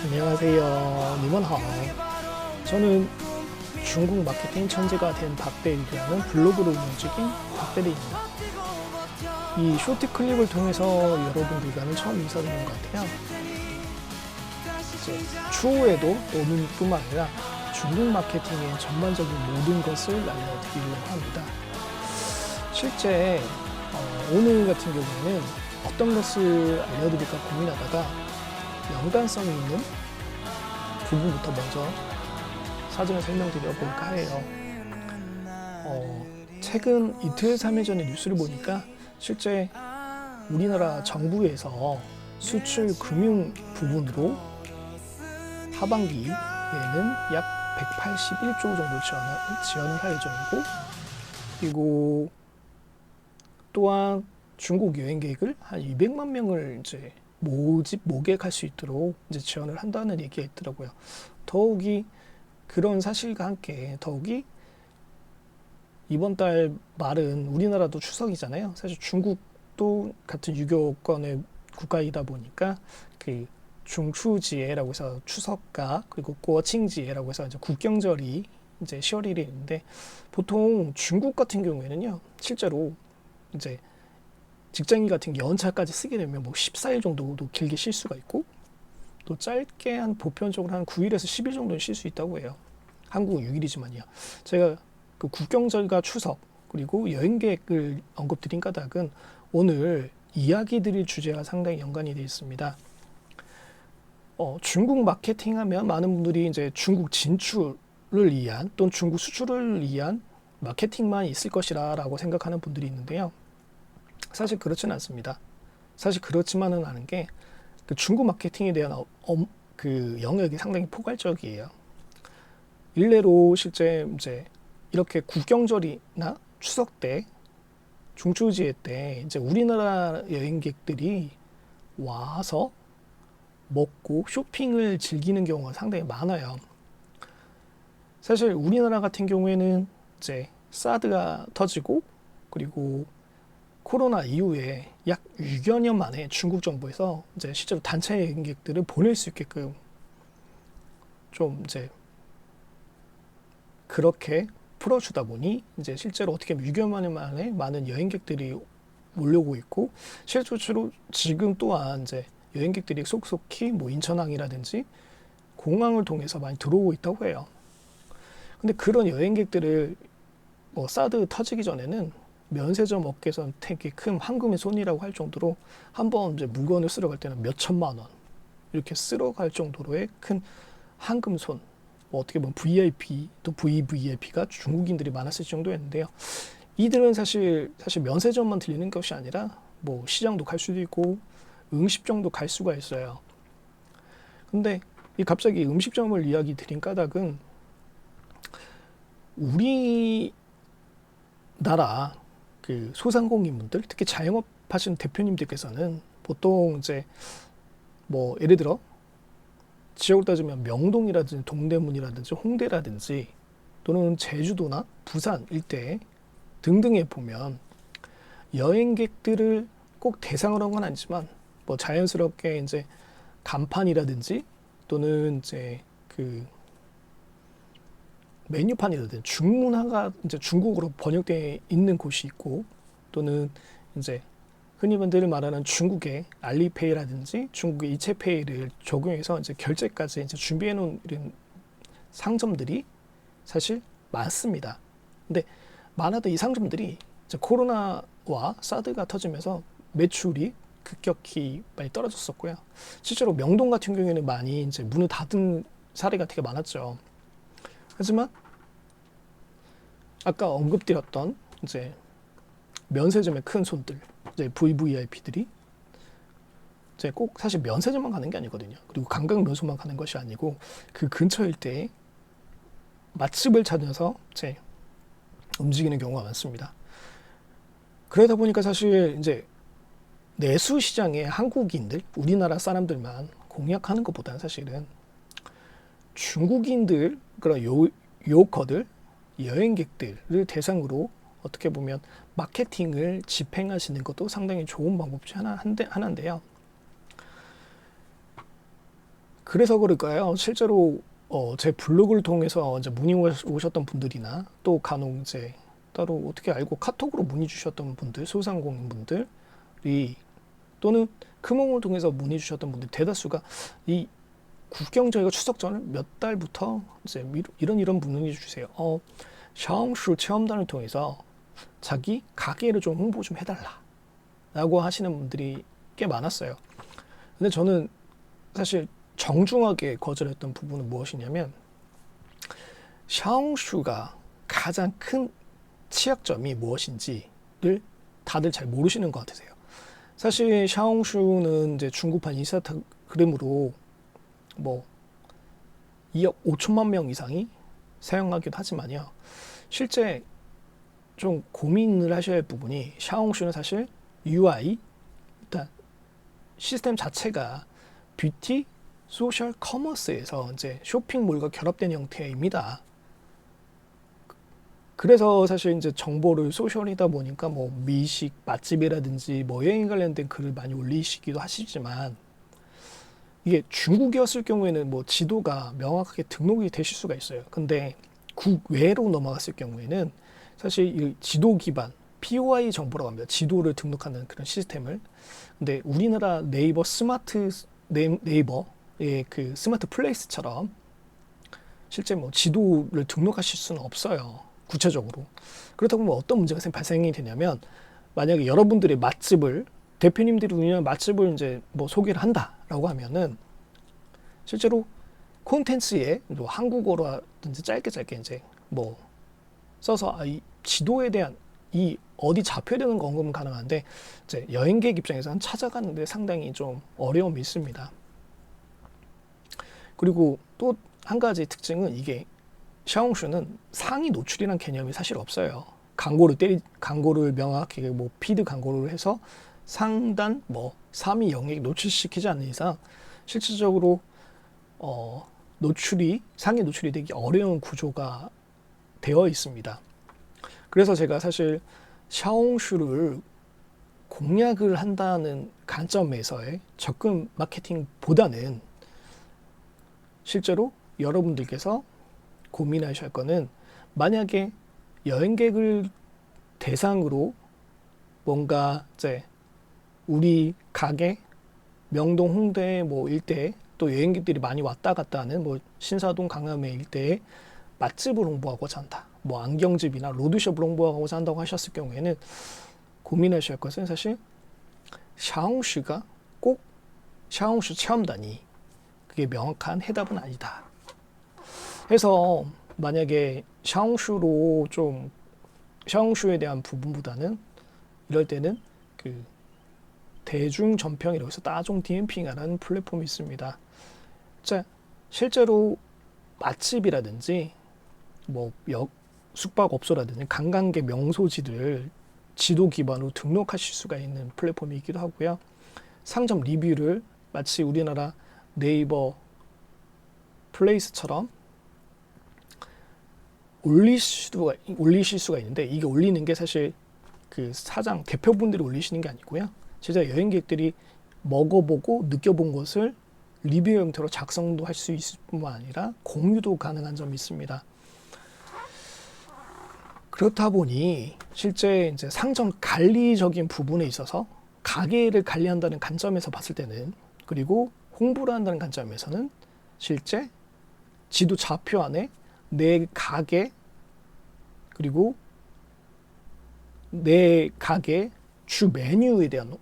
안녕하세요. 니먼하오. 저는 중국 마케팅 천재가 된 박대리라는 블로그를 움직인 박대리입니다. 이 쇼트 클립을 통해서 여러분들과는 처음 인사드리는 것 같아요. 추후에도 오늘뿐만 아니라 중국 마케팅의 전반적인 모든 것을 알려드리려고 합니다. 실제 오늘 같은 경우에는 어떤 것을 알려드릴까 고민하다가 연관성이 있는 부분부터 먼저 사전에 설명드려 볼까 해요. 최근 이틀 3일 전에 뉴스를 보니까 실제 우리나라 정부에서 수출 금융 부분으로 하반기에는 약 181조 정도 지원을 할 예정이고, 그리고 또한 중국 여행객을 한 200만 명을 이제 모객할 수 있도록 이제 지원을 한다는 얘기가 있더라고요. 더욱이 그런 사실과 함께 더욱이 이번 달 말은 우리나라도 추석이잖아요. 사실 중국도 같은 유교권의 국가이다 보니까 그 중추지혜라고 해서 추석과 그리고 꼬칭지혜라고 해서 이제 국경절이 이제 10월 1일인데, 보통 중국 같은 경우에는요, 실제로 이제 직장인 같은 게 연차까지 쓰게 되면 뭐 14일 정도도 길게 쉴 수가 있고, 또 짧게 한 보편적으로 한 9일에서 10일 정도는 쉴 수 있다고 해요. 한국은 6일이지만요. 제가 그 국경절과 추석 그리고 여행 계획을 언급드린 까닭은 오늘 이야기 드릴 주제와 상당히 연관이 되어 있습니다. 중국 마케팅 하면 많은 분들이 이제 중국 진출을 위한 또는 중국 수출을 위한 마케팅만 있을 것이라 라고 생각하는 분들이 있는데요. 사실 그렇지는 않습니다. 사실 그렇지만은 않은 게 그 중국 마케팅에 대한 그 영역이 상당히 포괄적이에요. 일례로 실제 이제 이렇게 국경절이나 추석 때, 중추지혜 때 이제 우리나라 여행객들이 와서 먹고 쇼핑을 즐기는 경우가 상당히 많아요. 사실 우리나라 같은 경우에는 이제 사드가 터지고 그리고 코로나 이후에 약 6여 년 만에 중국 정부에서 이제 실제로 단체 여행객들을 보낼 수 있게끔 좀 이제 그렇게 풀어주다 보니 이제 실제로 어떻게 보면 6여 년 만에 많은 여행객들이 몰려오고 있고, 실제로 지금 또한 이제 여행객들이 속속히 뭐 인천항이라든지 공항을 통해서 많이 들어오고 있다고 해요. 근데 그런 여행객들을 뭐 사드 터지기 전에는 면세점 업계에서는 되게 큰 황금의 손이라고 할 정도로 한번 이제 물건을 쓸어 갈 때는 몇 천만 원 이렇게 쓸어 갈 정도로의 큰 황금손, 뭐 어떻게 보면 VIP 또 VVIP가 중국인들이 많았을 정도였는데요. 이들은 사실 면세점만 들리는 것이 아니라 뭐 시장도 갈 수도 있고 음식점도 갈 수가 있어요. 근데 이 갑자기 음식점을 이야기 드린 까닭은 우리나라 그 소상공인분들, 특히 자영업 하시는 대표님들께서는 보통 이제 뭐 예를 들어 지역을 따지면 명동이라든지 동대문이라든지 홍대라든지 또는 제주도나 부산 일대 등등에 보면 여행객들을 꼭 대상으로 한 건 아니지만 뭐 자연스럽게 이제 간판이라든지 또는 이제 그 메뉴판이라든지 중문화가 이제 중국어로 번역되어 있는 곳이 있고, 또는 이제 흔히 분들 말하는 중국의 알리페이라든지 중국의 이체페이를 적용해서 이제 결제까지 이제 준비해 놓은 이런 상점들이 사실 많습니다. 근데 많아도 이 상점들이 이제 코로나와 사드가 터지면서 매출이 급격히 많이 떨어졌었고요. 실제로 명동 같은 경우에는 많이 이제 문을 닫은 사례가 되게 많았죠. 하지만 아까 언급드렸던 이제 면세점의 큰 손들, 이제 VVIP들이 이제 꼭 사실 면세점만 가는 게 아니거든요. 그리고 관광 명소만 가는 것이 아니고 그 근처 일대에 맛집을 찾아서 이제 움직이는 경우가 많습니다. 그러다 보니까 사실 이제 내수 시장에 한국인들, 우리나라 사람들만 공략하는 것보다는 사실은 중국인들, 그런 요커들, 여행객들을 대상으로 어떻게 보면 마케팅을 집행하시는 것도 상당히 좋은 방법 중 하나인데요. 그래서 그럴까요? 실제로 제 블로그를 통해서 이제 문의 오셨던 분들이나 또 간혹 이제 따로 어떻게 알고 카톡으로 문의 주셨던 분들, 소상공인 분들이 또는 크몽을 통해서 문의 주셨던 분들 대다수가 이 국경 저희가 추석 전에 몇 달부터 이제 이런 문의 주세요. 샤오슈 체험단을 통해서 자기 가게를 좀 홍보 좀 해달라 라고 하시는 분들이 꽤 많았어요. 근데 저는 사실 정중하게 거절했던 부분은 무엇이냐면 샤오슈가 가장 큰 취약점이 무엇인지를 다들 잘 모르시는 것 같으세요. 사실 샤오슈는 이제 중국판 인스타그램으로 뭐 2억 5천만 명 이상이 사용하기도 하지만요. 실제 좀 고민을 하셔야 할 부분이 샤오슈는 사실 UI 일단 시스템 자체가 뷰티 소셜 커머스에서 이제 쇼핑몰과 결합된 형태입니다. 그래서 사실 이제 정보를 소셜이다 보니까 뭐 미식, 맛집이라든지 뭐 여행 관련된 글을 많이 올리시기도 하시지만 이게 중국이었을 경우에는 뭐 지도가 명확하게 등록이 되실 수가 있어요. 근데 국외로 넘어갔을 경우에는 사실 이 지도 기반 POI 정보라고 합니다. 지도를 등록하는 그런 시스템을. 근데 우리나라 네이버 네이버의 그 스마트 플레이스처럼 실제 뭐 지도를 등록하실 수는 없어요. 구체적으로. 그렇다고 뭐 어떤 문제가 발생이 되냐면 만약에 여러분들이 맛집을 대표님들이 운영하는 맛집을 이제 뭐 소개를 한다라고 하면은 실제로 콘텐츠에 뭐 한국어라든지 짧게 이제 뭐 써서 이 지도에 대한 이 어디 잡혀야 되는 거 언급은 가능한데 이제 여행객 입장에서는 찾아가는데 상당히 좀 어려움이 있습니다. 그리고 또 한 가지 특징은 이게 샤오슈는 상위 노출이란 개념이 사실 없어요. 광고를 명확하게 뭐 피드 광고를 해서 상단 뭐 3위 영역 노출시키지 않는 이상 실질적으로 상위 노출이 되기 어려운 구조가 되어 있습니다. 그래서 제가 사실 샤오슈를 공략을 한다는 관점에서의 접근 마케팅보다는 실제로 여러분들께서 고민하셔야 할 거는 만약에 여행객을 대상으로 뭔가 이제 우리 가게 명동 홍대 뭐 일대 또 여행객들이 많이 왔다 갔다 하는 뭐 신사동 강남의 일대에 맛집을 홍보하고자 한다. 뭐 안경집이나 로드숍을 홍보하고자 한다고 하셨을 경우에는 고민하셔야 할 것은 사실 샤오슈가 꼭 샤오슈 체험단이 그게 명확한 해답은 아니다. 해서 만약에 샤오슈로 좀 샤오슈에 대한 부분보다는 이럴 때는 그 대중 전평이라고 해서 따종 디엠핑이라는 플랫폼이 있습니다. 자, 실제로 맛집이라든지 뭐 숙박업소라든지 관광객 명소지를 지도 기반으로 등록하실 수가 있는 플랫폼이기도 하고요. 상점 리뷰를 마치 우리나라 네이버 플레이스처럼 올리실 수가 있는데 이게 올리는 게 사실 그 사장 대표분들이 올리시는 게 아니고요. 진짜 여행객들이 먹어보고 느껴본 것을 리뷰 형태로 작성도 할 수 있을 뿐만 아니라 공유도 가능한 점이 있습니다. 그렇다 보니 실제 이제 상점 관리적인 부분에 있어서 가게를 관리한다는 관점에서 봤을 때는 그리고 홍보를 한다는 관점에서는 실제 지도 좌표 안에 내 가게 그리고 내 가게 주 메뉴에 대한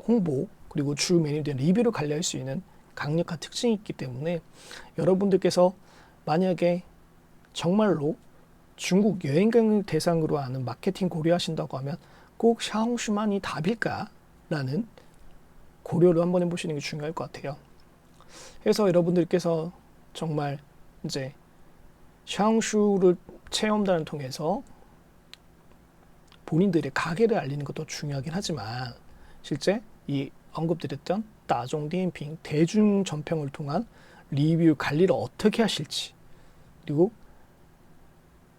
홍보 그리고 주 메뉴에 대한 리뷰를 관리할 수 있는 강력한 특징이 있기 때문에 여러분들께서 만약에 정말로 중국 여행객을 대상으로 하는 마케팅 고려하신다고 하면 꼭 샤오슈만이 답일까라는 고려를 한번 해보시는 게 중요할 것 같아요. 그래서 여러분들께서 정말 이제 샤오슈를 체험단을 통해서 본인들의 가게를 알리는 것도 중요하긴 하지만 실제 이 언급드렸던 따종 디엠핑 대중 전평을 통한 리뷰 관리를 어떻게 하실지 그리고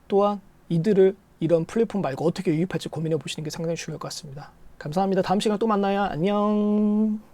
또한 이들을 이런 플랫폼 말고 어떻게 유입할지 고민해 보시는 게 상당히 중요할 것 같습니다. 감사합니다. 다음 시간에 또 만나요. 안녕.